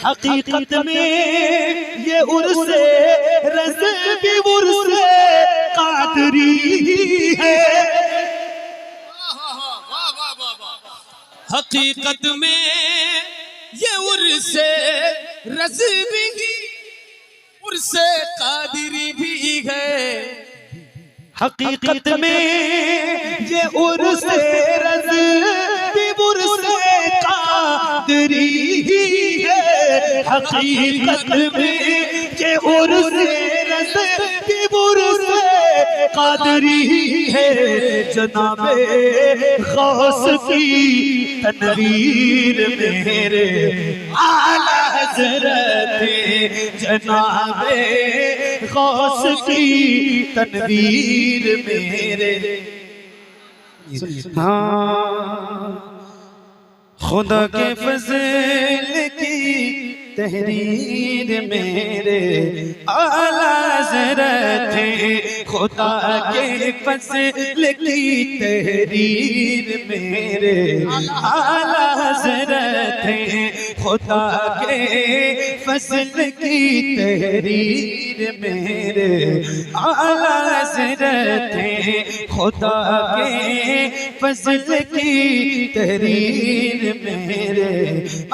हकीकत में ये उर्से रज़्क़ी उर्से कादरी है। हकीकत में ये उर्से रज़्क़ी उर्से कादरी भी है। हकीकत में ये उर्से रज़्क़ी उर्से कादरी है। हकीकत में ये उर्से रज़्क़ी उर्से कादरी है। जनाबे गौस की तनवीर मेरे आला हज़रत, जनाबे गौस की तनवीर मेरे। हाँ, खुदा के फज़ल की तहरीर मेरे आला हज़रत, खुदा के फज़ल की तहरीर मेरे आला हज़रत, खुदा के फज़ल की तहरीर मेरे आला हज़रत, खुदा के फज़ल की तहरीर मेरे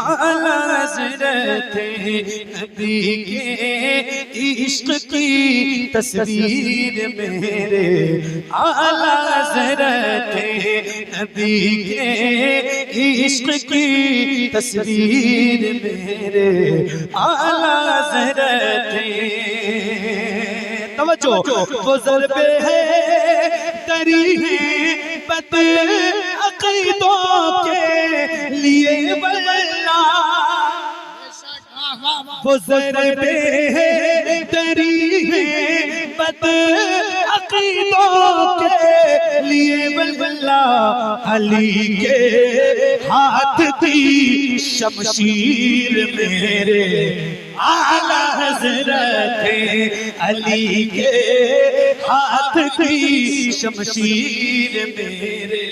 आला हज़रत। नबी के इश्क की तस्वीर मेरे आला हज़रत, नबी के इश्क की तस्वीर मेरे आला हज़रत। तवज्जो, वो ज़र्बे है तरी है बद अक़ीदों के लिए वल्ला, वो ज़र्बे है तरी है बद अक़ीदों के लिए वल्ला। अली के हाथ की शमशीर मेरे आला हज़रत, अली के हाथ की शमशीर मेरे।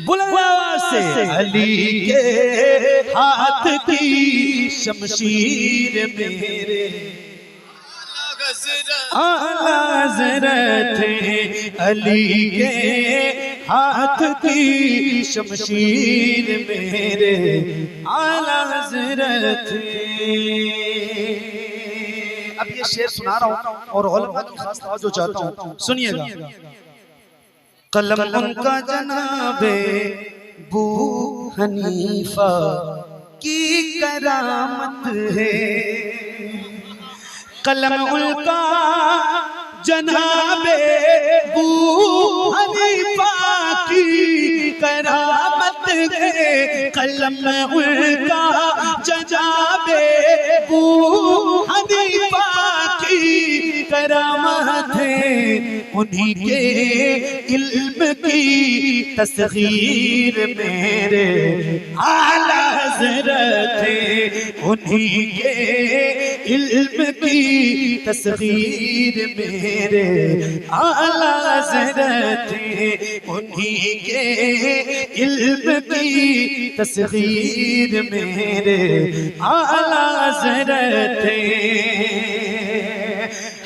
बुलंद आवाज़ से, अली के हाथ की शमशीर मेरे आला हज़रत, अली के हाथ की शमशीर मेरे आला हज़रत। अब ये शेर सुना रहा हूँ और उलमा की खास तवज्जो चाहता हूँ, सुनिएगा। कलम उनका जनाबे बू हनीफा की करामत है, कलम उनका जनाबे बू हनीफा की करामत है, कलम उनका जनाबे बू हनीफा की करामत है। उन्हीं के इल्म की तस्गीर मेरे आला हज़रत, उन्हीं के इल्म की तस्गीर मेरे आला हज़रत, उन्हीं के इल्म की तस्गीर मेरे आला हज़रत।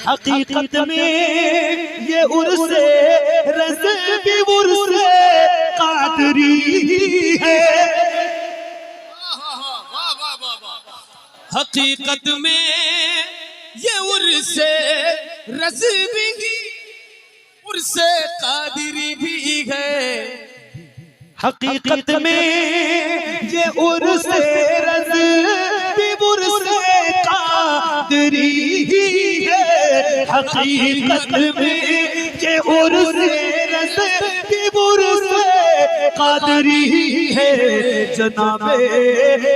हकीकत में ये उर्से रज़्क़ी उर्से कादरी है। हकीकत में ये उर्से रज़्क़ी उर्से कादरी भी है। हकीकत में ये उर्से रज़्क़ी उर्से कादरी है। हकीकत में ये उर्से रज़्क़ी उर्से कादरी है। जनाबे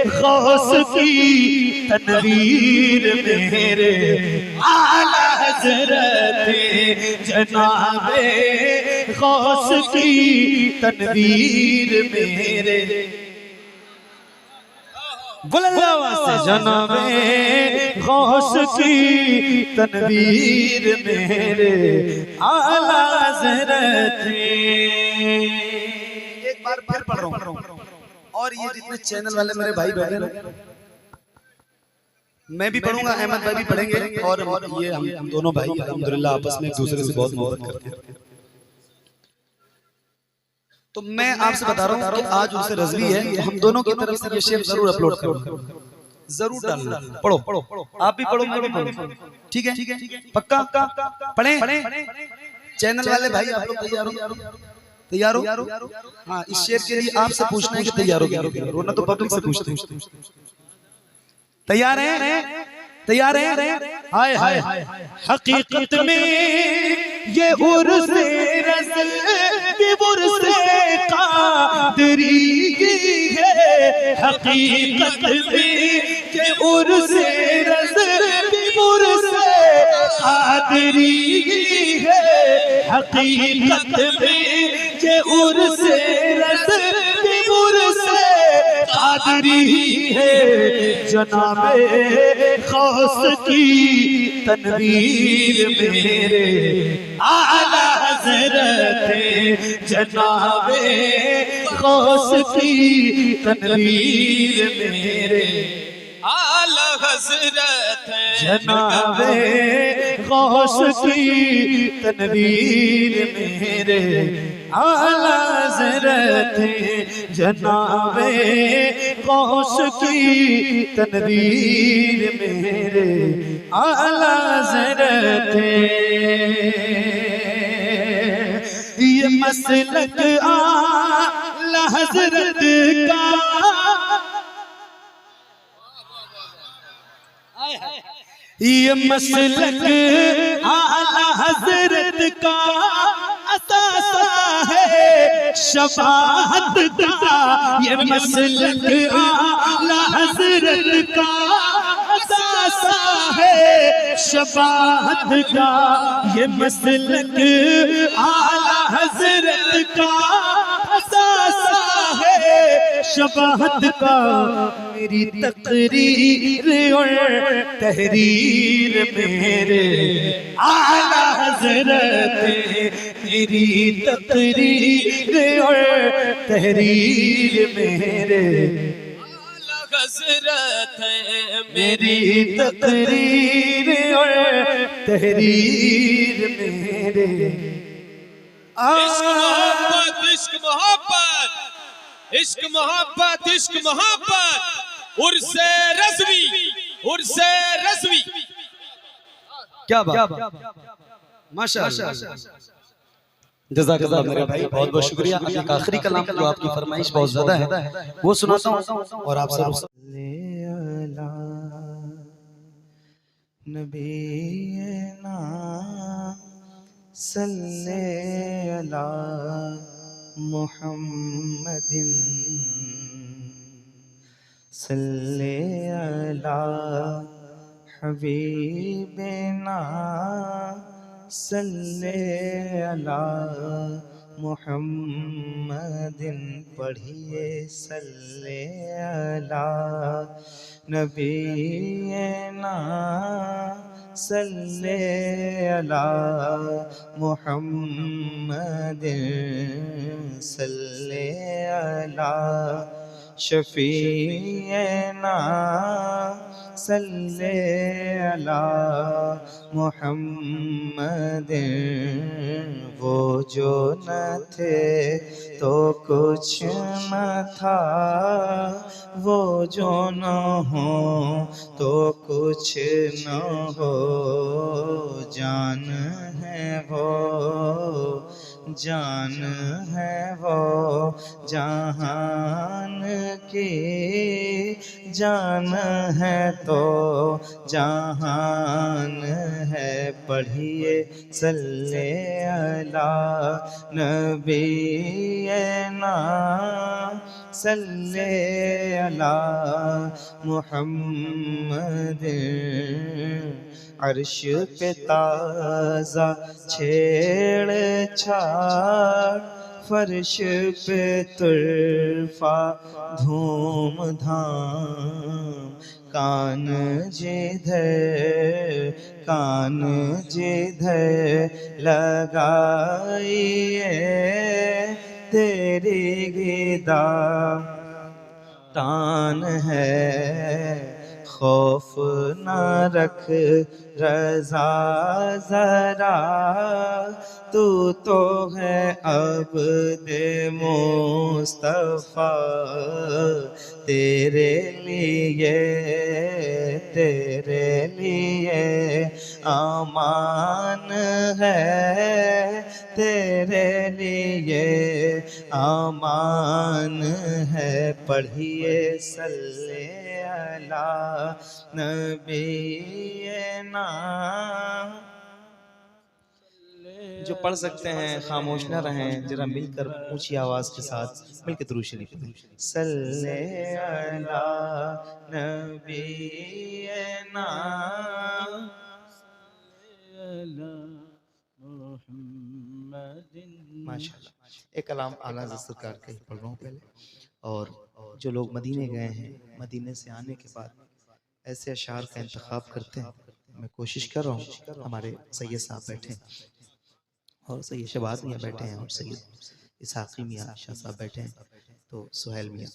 गौस की तनवीर मेरे आला हज़रत, जनाबे गौस की तनवीर मेरे। बुलंद आवाज़ से, जनाबे गौस की तनवीर मेरे आला हज़रत। एक बार फिर पढ़ रहा हूँ और ये जितने चैनल वाले मेरे भाई बैठे हैं, मैं भी पढ़ूंगा, अहमद भाई भी पढ़ेंगे, और ये हम दोनों भाई अल्हम्दुलिल्लाह आपस में एक दूसरे से बहुत मोहब्बत करते हैं। तो मैं आपसे बता रहा हूँ कि आज उनसे रज़वी है, तो हम दोनों की तरफ से ये शेर जरूर अपलोड करूंगा, जरूर डालना। पढ़ो, आप भी पढ़ो, मैं भी पढ़ूं, ठीक है? पक्का पढ़ें? चैनल वाले भाई आप लोग तैयार हो? हाँ, इस शेर के लिए आपसे पूछना है कि तैयार हो? रोना तो पब्लिक से पूछते हैं। तैयार हैं? हाय हाय, हकीकत में ये उर्स रज़वी उर्स क़ादरी है, हकीकत में ये उर्स रज़वी उर्स क़ादरी है, हकीकत में ये उर्स रज़वी उर्स क़ादरी है, जनाबे गौस की तनवीर मेरे आला हज़रत, जनाबे गौस की तनवीर मेरे आला हज़रत, जनाबे गौस की तनवीर मेरे आला हज़रत, जनाबे गौस की तनवीर मेरे आला हज़रत। ये मसलक आला हज़रत का, ये मसलक आला हज़रत का असासा है शफाअत का, ये मसलक आला हज़रत का असासा है शफाअत का, ये मसलक आला हज़रत का असासा है शफाअत का। मेरी तकरीर और तहरीर मेरे आला हज़रत, मेरी तकरीर और तहरीर मेरे आला हज़रत, मेरी तकरीर और तहरीर मेरे इश्क मोहब्बत, इश्क मोहब्बत, इश्क मोहब्बत, इश्क मोहब्बत, उर्से रज़वी, उर्से रज़वी। क्या बात, माशाअल्लाह, जज़ाकल्लाह मेरे भाई, बहुत बहुत शुक्रिया। एक आखिरी कलाम जो आपकी फरमाइश बहुत ज्यादा है वो सुनाता हूँ और आप सब नबीना सल्ले अला मुहम्मदिन सल्ले अला हबीबिना सल्ले अला मुहम्मदिन। पढ़िए सल्ले अला नबीना सल्ले अला मुहम्मदिन सल्ले अला शफीना सल्ले अला मुहम्मदिन। वो जो न थे तो कुछ न था, वो जो न हो तो कुछ न हो, जान है वो, जान है वो जहान की, जान है तो जहान है। पढ़िए सल्ले अला नबीना सल्ले अला मुहम्मदिन। अर्श पे ताज़ा छेड़ छाड़, फर्श पे तुरफा धूम धाम, कान जिधर लगाइए तेरी गिदा, तान है। खौफ न रख रज़ा ज़रा, तू तो है अब्दे मुस्तफ़ा। तेरे लिए अमान है, तेरे लिए अमान है। पढ़िए सल्ले अला नबीना। जो पढ़ सकते हैं खामोश न रहें, जरा मिलकर ऊंची आवाज के साथ मिलकर दुरूद शरीफ पढ़ें। सल्ले अला नबीना। माशाल्लाह। एक कलाम आला हज़रत सरकार का ही पढ़ रहा हूँ पहले। और जो लोग मदीने गए हैं, मदीने से आने के बाद ऐसे अशार का इंतखाब करते हैं, मैं कोशिश कर रहा हूँ। हमारे सैयद साहब बैठे हैं और सैयद शहबाज मियाँ बैठे हैं और सैयद इसहाक़ी मियाँ शाह साहब बैठे हैं, तो सुहेल मियाँ।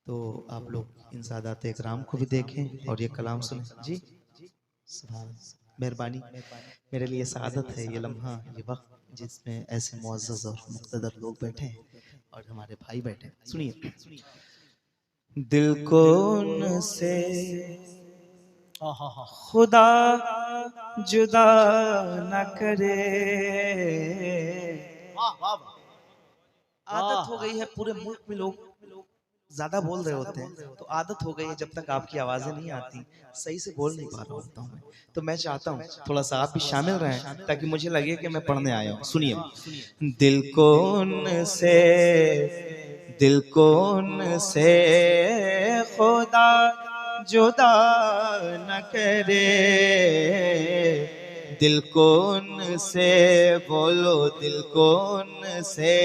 तो आप लोग इन सादात इकराम को भी देखें और ये कलाम सुनें। जी सुभान, मेहरबानी। मेरे लिए सआदत है ये लम्हा, ये वक्त जिसमें ऐसे मुअज़्ज़ज़ और मुक़्तदर लोग बैठे हैं और हमारे भाई बैठे हैं। सुनिए। दिल को उनसे खुदा जुदा न करे। आदत हो गई है, पूरे मुल्क में लोग ज्यादा बोल रहे होते हैं, तो आदत हो गई है, जब तक आपकी आवाजें नहीं आती सही से बोल नहीं पा रहा होता हूँ मैं। तो मैं चाहता हूँ थोड़ा सा आप भी शामिल रहें ताकि मुझे लगे कि मैं पढ़ने आया हूँ। सुनिए। दिल को उनसे खुदा जुदा न करे। दिल को उनसे बोलो, दिल को उनसे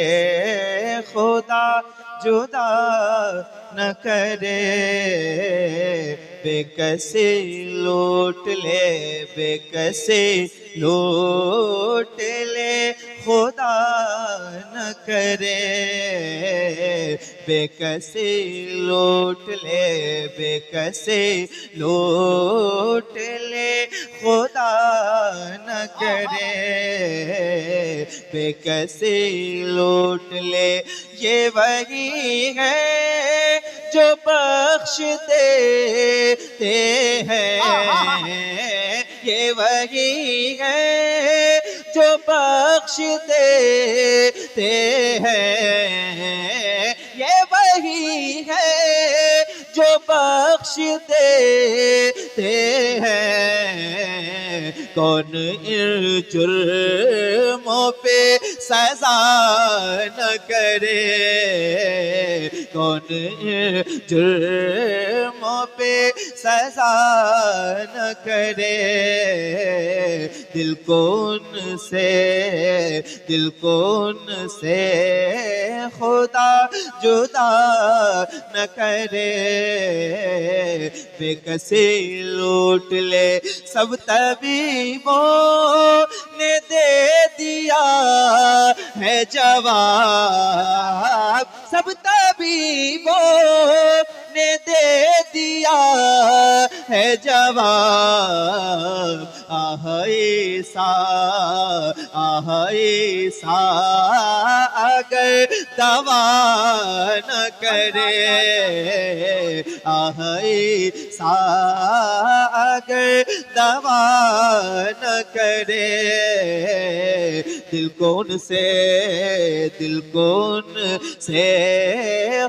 खुदा जुदा न करे। बेकसे लूट ले, बेकसे लूट ले, खुदा न करे। बेकसे लूट ले, बेकसे लूट ले, खुदा न करे। बेकसे लूट ले, ये वही है जो बख्श देते हैं। ये वही है जो बख्श देते हैं। ये वही है जो बख्श देते हैं। कौन इन जुर्मों पे सजा न करे। कौन इन जुर्मों पे सजा न करे। दिल को उनसे खुदा जुदा न करे। बेकसे लूट ले, सब तबीबों ने दे दिया है जवाब। सब तबीबों ने दे दिया है जवाब। आह ऐसा अगर दवा न करे। आह ऐसा अगर दवा न करे। दिल को उनसे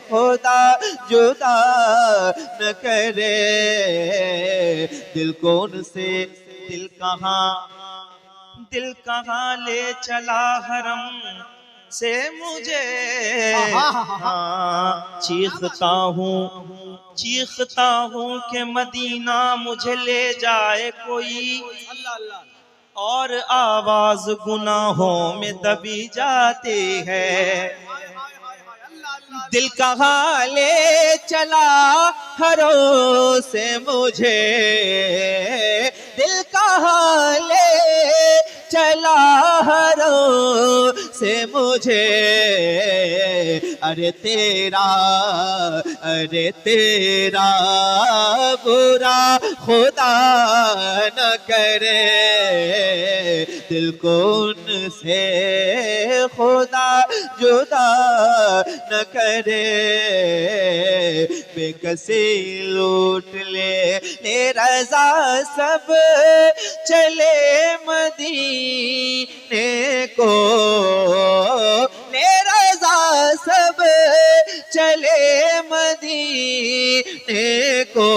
खुदा जुदा न करे। दिल को उनसे दिल कहाँ ले चला हरम से मुझे। हाँ, चीखता हूँ कि मदीना मुझे ले जाए कोई। और आवाज गुनाहों में दबी जाती है। दिल कहाँ ले चला हरों से मुझे। दिल कहाँ ले चला हरों से मुझे। अरे तेरा बुरा खुदा न करे, दिल को उनसे खुदा जुदा न करे। बेकसी लूट ले रज़ा सब चले मदीने को, ले रज़ा सब चले मदीने को।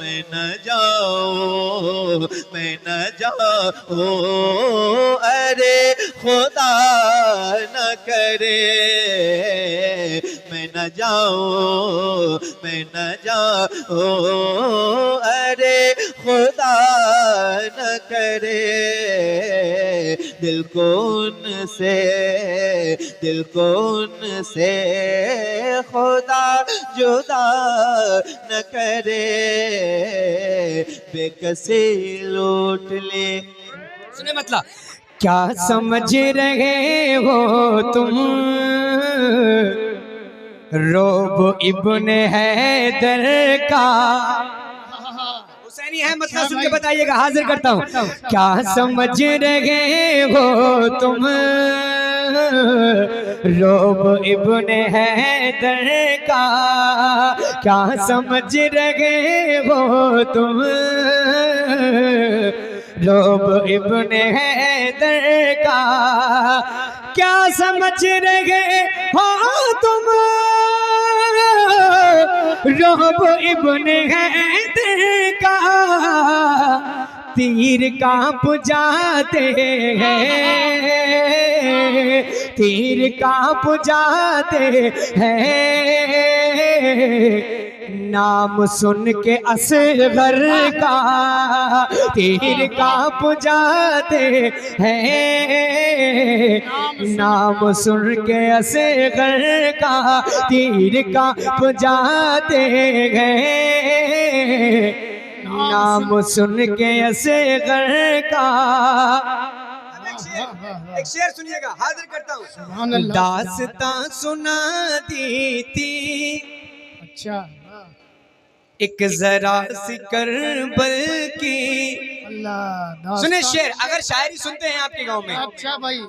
मैं न जाऊं अरे खुदा न करे, मैं न जाऊं अरे खुदा न करे। दिल को उनसे खुदा जुदा न करे, बेकसी लूट ले। सुने मतलब क्या समझ रहे हो तुम रोब इब्ने हैदर का? हुसैनी है मतलब सुन के बताइएगा, हाजिर करता हूँ। क्या समझ रहे हो तुम रोब इब्ने हैदर का? क्या समझ रहे हो तुम रोब इब्ने हैदर का? क्या समझ रहे हो तुम रोब इब्ने हैदर का? तीर कांप जाते हैं, तीर कांप जाते हैं नाम सुन के असगर का। तीर कांप जाते हैं नाम सुन के असगर का। तीर कांप जाते हैं नाम सुन के असगर का। एक शेर सुनिएगा, हाजिर करता हूँ। दास्तां सुना दी थी अच्छा एक जरा सी करबल की। अल्लाह सुने शेर, अगर शायरी सुनते हैं आपके गांव में, अच्छा भाई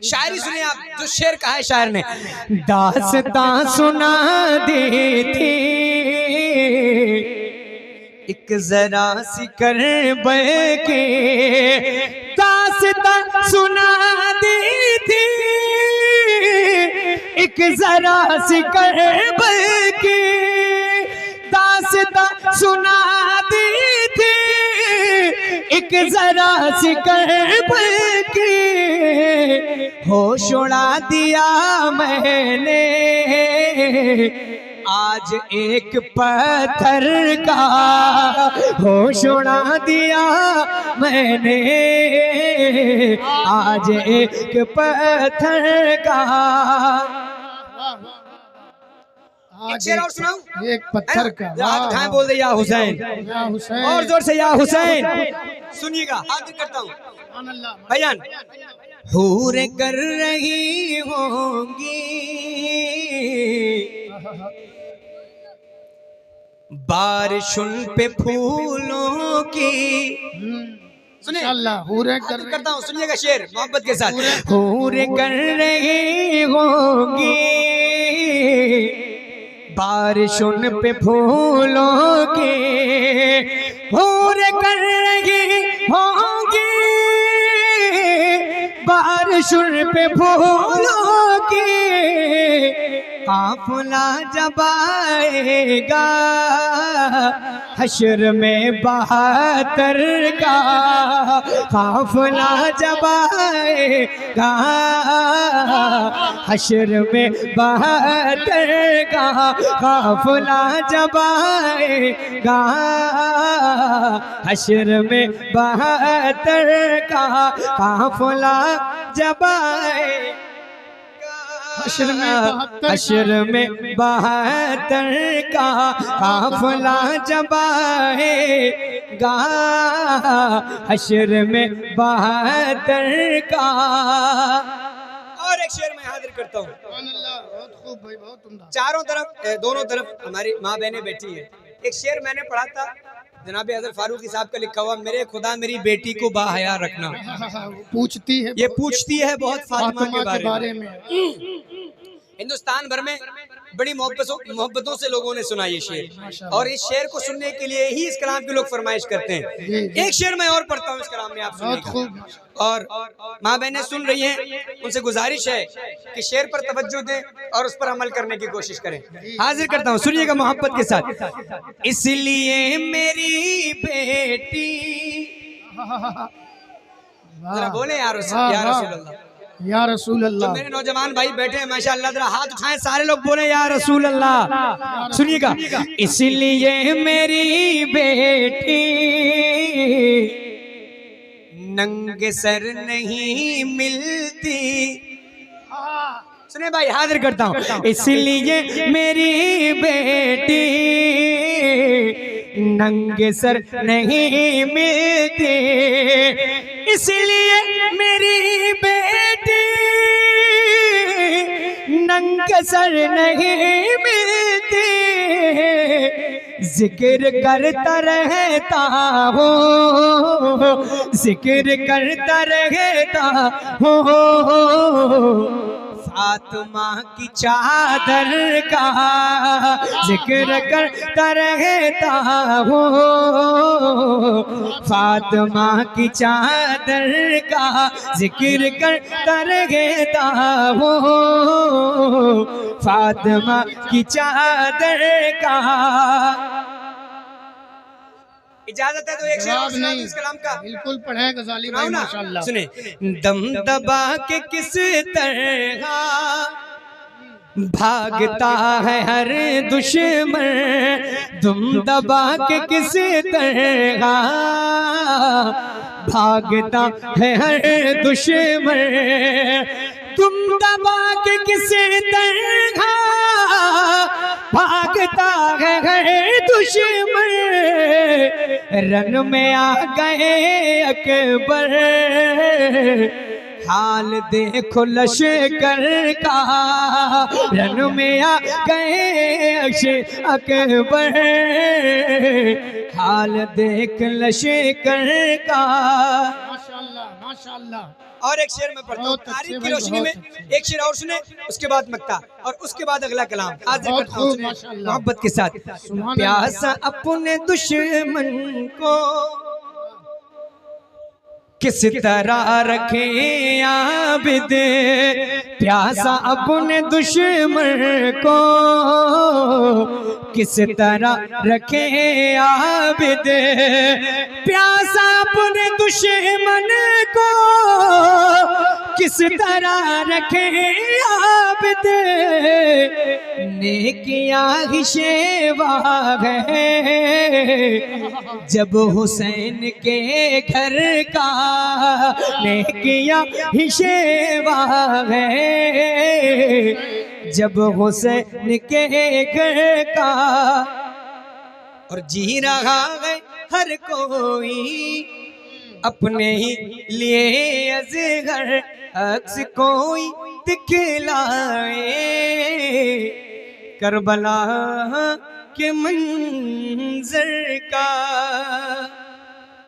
शायरी सुने आप, जो शेर कहा है शायर ने। दास्तां सुना दी थी एक जरा सी करबल की, दास्तां सुना दी थी एक जरा सी करबल की। दास्तां सुना दी थी एक जरा सी करबल की। होश उड़ा दिया मैंने आज एक पत्थर का। होश उड़ा दिया मैंने आज एक पत्थर का। आज शेर और सुनाऊं? एक पत्थर का रात खाए बोल दे या हुसैन, या हुसैन और जोर से या हुसैन। सुनिएगा, हाजिर करता हूँ बयान। हूर कर रही होंगी बारिशुन पे फूलों की। सुने अल्लाह हूरे कर करता हूँ, सुनिएगा शेर मोहब्बत के साथ। हूर कर रही होंगी बारिशुन पे फूलों की। हूर कर रही होंगी बारिशुन पे फूलों की। काफिला जब आएगा हश्र में 72 का। काफिला जब आएगा हश्र में 72 का। काफिला जब आएगा हश्र में 72 का। काफिला जब आएगा हश्र में 72 का। काफिला जब आएगा हश्र में 72 का। और एक एक शेर मैं हाजिर करता हूँ। बहुत खूब भाई, बहुत उम्दा। चारों तरफ दोनों तरफ हमारी माँ बहनें बैठी है। एक शेर मैंने पढ़ा था, जनाब हज़रत फारूकी साहब का लिखा हुआ, मेरे खुदा मेरी बेटी को बाहया रखना। पूछती है, ये पूछती है बहुत फातिमा के बारे में। में। हिंदुस्तान भर में बड़ी मोहब्बतों से लोगों ने सुना ये शेर, और इस शेर को सुनने के लिए ही इस कलाम के लोग फरमाइश करते हैं। एक शेर मैं और पढ़ता हूँ इस कलाम में, आप सुनिएगा। और माँ बहनें सुन रही हैं, उनसे गुजारिश है कि शेर पर तवज्जो दें और उस पर अमल करने की कोशिश करें। हाजिर करता हूँ, सुनिएगा मोहब्बत के साथ। इसलिए मेरी बेटी, जरा बोले या रसूल अल्लाह, या रसूल अल्लाह। मेरे नौजवान भाई बैठे हैं माशाअल्लाह, जरा हाथ उठाएं, सारे लोग बोले या रसूल अल्लाह। सुनिएगा, इसलिए मेरी बेटी नंगे सर नहीं मिलती। सुने भाई, हाजिर करता हूँ। इसलिए मेरी बेटी नंगे सर नहीं मिलती, इसलिए मेरी बेटी नंगे सर नहीं मिलती। जिक्र करता रहता हो, जिक्र करता रहता हो फातिमा की चादर का, जिक्र करता रहता हो फातिमा की चादर का, जिक्र करता रहता हो फातिमा की चादर का। इजाजत है तो एक शेर और सुना दूं इस कलाम का। बिल्कुल पढ़े गजाली भाई, माशाअल्लाह। सुने, दम दबा के किस तरह भागता है हर दुश्मन, दम दबा के किस तरह भागता है हर दुश्मन, तुम दबा के किस तरह भागता है हर दुश्मन। रन में आ गए अकबर, हाल देखो लश्कर का, रन में आ गए अकबर, हाल देख लश्कर का। माशाअल्लाह माशाअल्लाह। और एक शेर में पढ़ता हूँ तारीख की रोशनी में, एक शेर और सुने, उसके बाद मक्ता, और उसके बाद अगला कलाम हाजिर करता हूँ मोहब्बत के साथ। प्यासा अपने दुश्मन को किस तरह रखे आबिद, प्यासा अपने दुश्मन को किस तरह रखे आबिद, प्यासा अपने दुश्मन को किस तरह रखे आबिद, नेकियां ही शेवा है जब हुसैन के घर का, नेकियां ही शेवा है जब हुसैन के घर का। और जी रहा है हर कोई अपने ही लिए अज़गर, अक्स कोई दिखलाए करबला के मंजर का।